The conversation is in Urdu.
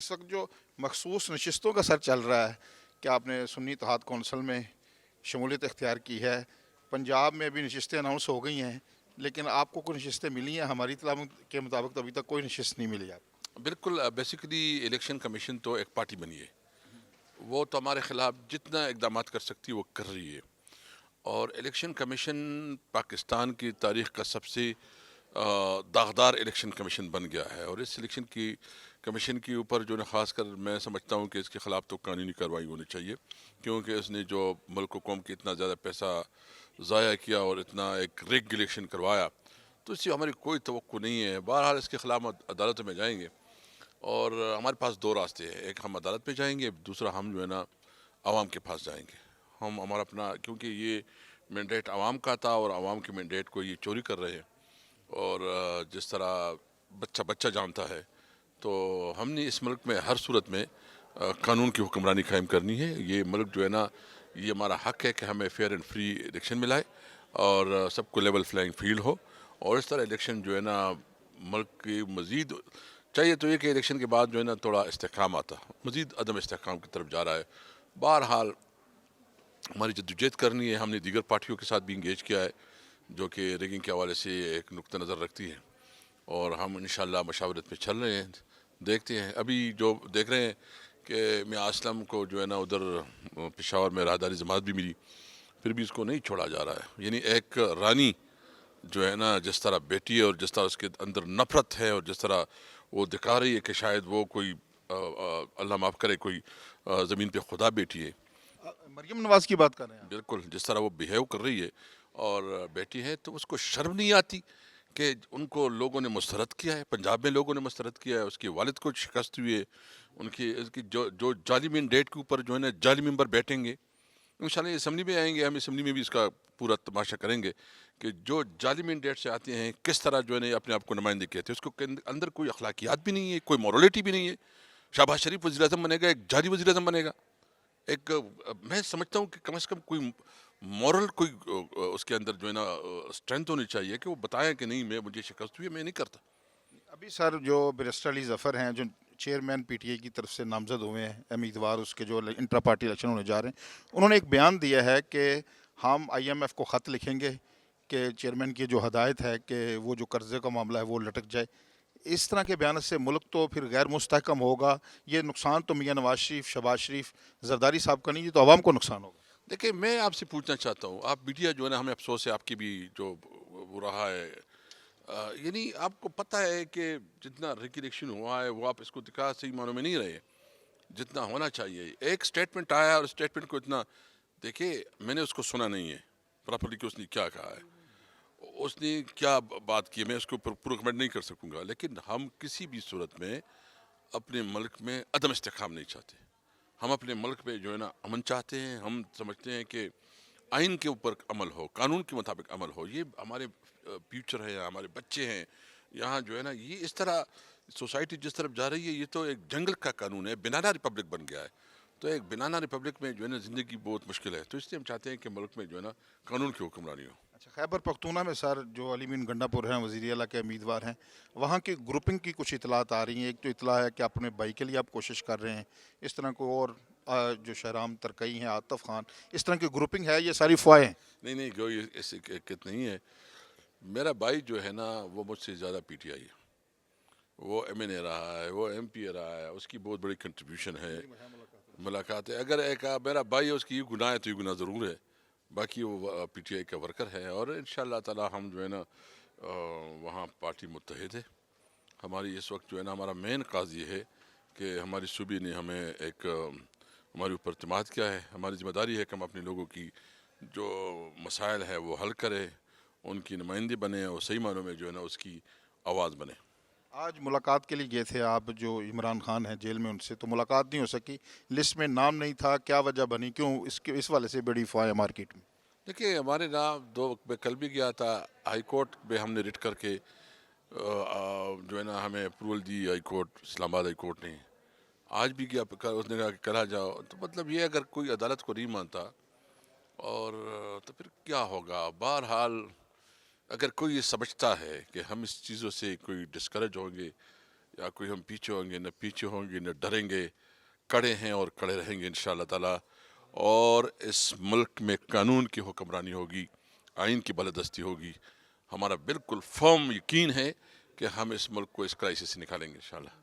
اس وقت جو مخصوص نشستوں کا سر چل رہا ہے کہ آپ نے سنی اتحاد کونسل میں شمولیت اختیار کی ہے، پنجاب میں بھی نشستیں اناؤنس ہو گئی ہیں، لیکن آپ کو کوئی نشستیں ملی ہیں؟ ہماری اطلاع کے مطابق ابھی تک کوئی نشست نہیں ملی آپ کو۔ بالکل بیسیکلی الیکشن کمیشن تو ایک پارٹی بنی ہے، وہ تو ہمارے خلاف جتنا اقدامات کر سکتی ہے وہ کر رہی ہے، اور الیکشن کمیشن پاکستان کی تاریخ کا سب سے داغدار الیکشن کمیشن بن گیا ہے، اور اس الیکشن کی کمیشن کے اوپر جو ہے خاص کر میں سمجھتا ہوں کہ اس کے خلاف تو قانونی کارروائی ہونی چاہیے، کیونکہ اس نے جو ملک و قوم کی اتنا زیادہ پیسہ ضائع کیا اور اتنا ایک ریگ الیکشن کروایا، تو اس سے ہماری کوئی توقع نہیں ہے۔ بہرحال اس کے خلاف عدالتوں میں جائیں گے، اور ہمارے پاس دو راستے ہیں، ایک ہم عدالت میں جائیں گے، دوسرا ہم جو ہے نا عوام کے پاس جائیں گے۔ ہم ہمارا اپنا، کیونکہ یہ مینڈیٹ عوام کا تھا اور عوام کے مینڈیٹ کو یہ چوری کر رہے ہیں، اور جس طرح بچہ بچہ جانتا ہے، تو ہم نے اس ملک میں ہر صورت میں قانون کی حکمرانی قائم کرنی ہے۔ یہ ملک جو ہے نا، یہ ہمارا حق ہے کہ ہمیں فیئر اینڈ فری الیکشن ملائے اور سب کو لیول فلائنگ فیلڈ ہو، اور اس طرح الیکشن جو ہے نا ملک کی مزید چاہیے تو یہ کہ الیکشن کے بعد جو ہے نا تھوڑا استحکام آتا، مزید عدم استحکام کی طرف جا رہا ہے۔ بہرحال ہماری جدوجہد کرنی ہے، ہم نے دیگر پارٹیوں کے ساتھ بھی انگیج کیا ہے جو کہ ریگنگ کے حوالے سے ایک نقطہ نظر رکھتی ہے، اور ہم انشاءاللہ مشاورت میں چل رہے ہیں، دیکھتے ہیں۔ ابھی جو دیکھ رہے ہیں کہ میاں اسلم کو جو ہے نا ادھر پشاور میں راہداری ضمانت بھی ملی، پھر بھی اس کو نہیں چھوڑا جا رہا ہے۔ یعنی ایک رانی جو ہے نا، جس طرح بیٹی ہے اور جس طرح اس کے اندر نفرت ہے، اور جس طرح وہ دکھا رہی ہے کہ شاید وہ کوئی اللہ معاف کرے کوئی زمین پہ خدا بیٹی ہے، مریم نواز کی بات کر رہے ہیں آپ؟ بالکل جس طرح وہ بیہیو کر رہی ہے اور بیٹی ہے، تو اس کو شرم نہیں آتی کہ ان کو لوگوں نے مسترد کیا ہے، پنجاب میں لوگوں نے مسترد کیا ہے، اس کے والد کو شکست ہوئی ہے، اس کی جو جعلی مینڈیٹ کے اوپر جو ہے نا جعلی ممبر بیٹھیں گے، انشاءاللہ اسمبلی میں آئیں گے، ہم اسمبلی میں بھی اس کا پورا تماشا کریں گے کہ جو جعلی مینڈیٹ سے آتے ہیں کس طرح جو ہے نا اپنے آپ کو نمائندے کہتے ہیں، اس کو اندر کوئی اخلاقیات بھی نہیں ہے، کوئی مورالٹی بھی نہیں ہے۔ شہباز شریف وزیر اعظم بنے گا، ایک جعلی وزیر اعظم بنے گا، ایک میں سمجھتا ہوں کہ کم از کم کوئی مورل کوئی اس کے اندر جو ہے نا اسٹرینتھ ہونی چاہیے کہ وہ بتائیں کہ نہیں مجھے شکست ہوئی ہے، میں نہیں کرتا۔ ابھی سر جو بیرسٹر علی ظفر ہیں، جو چیئرمین پی ٹی آئی کی طرف سے نامزد ہوئے ہیں امیدوار، اس کے جو انٹرا پارٹی الیکشن ہونے جا رہے ہیں، انہوں نے ایک بیان دیا ہے کہ ہم آئی ایم ایف کو خط لکھیں گے کہ چیئرمین کی جو ہدایت ہے کہ وہ جو قرضے کا معاملہ ہے وہ لٹک جائے۔ اس طرح کے بیان سے ملک تو پھر غیر مستحکم ہوگا، یہ نقصان تو میاں نواز شریف، شہباز شریف، زرداری صاحب کا نہیں، یہ تو عوام کو نقصان ہوگا۔ دیکھیں میں آپ سے پوچھنا چاہتا ہوں، آپ میڈیا جو ہے نا، ہمیں افسوس ہے آپ کی بھی جو وہ رہا ہے، یعنی آپ کو پتہ ہے کہ جتنا ریکلیکشن ہوا ہے وہ آپ اس کو دکھا صحیح معنوں میں نہیں رہے جتنا ہونا چاہیے۔ ایک سٹیٹمنٹ آیا اور سٹیٹمنٹ کو اتنا دیکھیں، میں نے اس کو سنا نہیں ہے پراپرلی کہ اس نے کیا کہا ہے، اس نے کیا بات کی ہے، میں اس کے اوپر پورا کمنٹ نہیں کر سکوں گا، لیکن ہم کسی بھی صورت میں اپنے ملک میں عدم استحکام نہیں چاہتے۔ ہم اپنے ملک میں جو ہے نا امن چاہتے ہیں، ہم سمجھتے ہیں کہ آئین کے اوپر عمل ہو، قانون کے مطابق عمل ہو، یہ ہمارے فیوچر ہے، ہمارے بچے ہیں یہاں جو ہے نا۔ یہ اس طرح سوسائٹی جس طرف جا رہی ہے، یہ تو ایک جنگل کا قانون ہے، بنانا ریپبلک بن گیا ہے، تو ایک بنانا ریپبلک میں جو ہے نا زندگی بہت مشکل ہے، تو اس لیے ہم چاہتے ہیں کہ ملک میں جو ہے نا قانون کی حکمرانی ہو۔ اچھا، خیبر پختونخوا میں سر جو علی مین گنڈا پور ہیں، وزیر اعلیٰ کے امیدوار ہیں، وہاں کی گروپنگ کی کچھ اطلاعات آ رہی ہیں۔ ایک تو اطلاع ہے کہ اپنے بھائی کے لیے آپ کوشش کر رہے ہیں، اس طرح کو، اور جو شہرام ترکئی ہیں، عاطف خان، اس طرح کی گروپنگ ہے، یہ ساری فوائیں ہیں؟ نہیں نہیں، کوئی ایسی حقیقت نہیں ہے۔ میرا بھائی جو ہے نا وہ مجھ سے زیادہ پی ٹی آئی ہے، وہ ایم این اے رہا ہے، وہ ایم پی اے رہا ہے، اس کی بہت بڑی کنٹریبیوشن ہے، ملاقات ہے۔ اگر ایک میرا بھائی ہے، اس کی یہ گناہ ہے تو یہ گناہ ضرور ہے، باقی وہ پی ٹی آئی کا ورکر ہے، اور انشاءاللہ تعالی ہم جو ہے نا وہاں پارٹی متحد ہے۔ ہماری اس وقت جو ہے نا ہمارا مین کاز یہ ہے کہ ہماری صوبے نے ہمیں ایک ہمارے اوپر اعتماد کیا ہے، ہماری ذمہ داری ہے کہ ہم اپنے لوگوں کی جو مسائل ہے وہ حل کریں، ان کی نمائندے بنے، اور صحیح معنوں میں جو ہے نا اس کی آواز بنے۔ آج ملاقات کے لیے گئے تھے آپ، جو عمران خان ہیں جیل میں، ان سے تو ملاقات نہیں ہو سکی، لسٹ میں نام نہیں تھا، کیا وجہ بنی، کیوں اس والے سے بڑی افواہ ہے مارکیٹ میں؟ دیکھیے ہمارے نام دو، میں کل بھی گیا تھا ہائی کورٹ میں، ہم نے رٹ کر کے جو ہے نا ہمیں اپروول دی ہائی کورٹ، اسلام آباد ہائی کورٹ نے۔ آج بھی گیا، اس نے کہا کہ کل آ جاؤ، تو مطلب یہ اگر کوئی عدالت کو نہیں مانتا اور تو پھر کیا ہوگا۔ بہرحال اگر کوئی یہ سمجھتا ہے کہ ہم اس چیزوں سے کوئی ڈسکریج ہوں گے یا کوئی ہم پیچھے ہوں گے، نہ پیچھے ہوں گے، نہ ڈریں گے، کڑے ہیں اور کڑے رہیں گے انشاءاللہ تعالی. اور اس ملک میں قانون کی حکمرانی ہوگی، آئین کی بالادستی ہوگی. ہمارا بالکل فرم یقین ہے کہ ہم اس ملک کو اس کرائسس سے نکالیں گے انشاءاللہ.